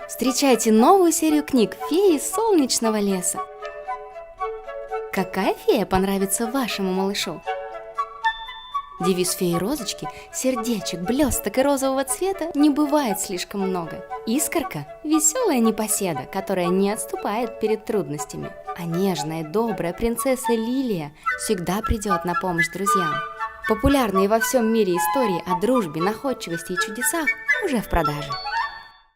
Встречайте новую серию книг «Феи солнечного леса». Какая фея понравится вашему малышу? Девиз феи Розочки – сердечек, блесток и розового цвета не бывает слишком много. Искорка – веселая непоседа, которая не отступает перед трудностями. А нежная, добрая принцесса Лилия всегда придет на помощь друзьям. Популярные во всем мире истории о дружбе, находчивости и чудесах уже в продаже.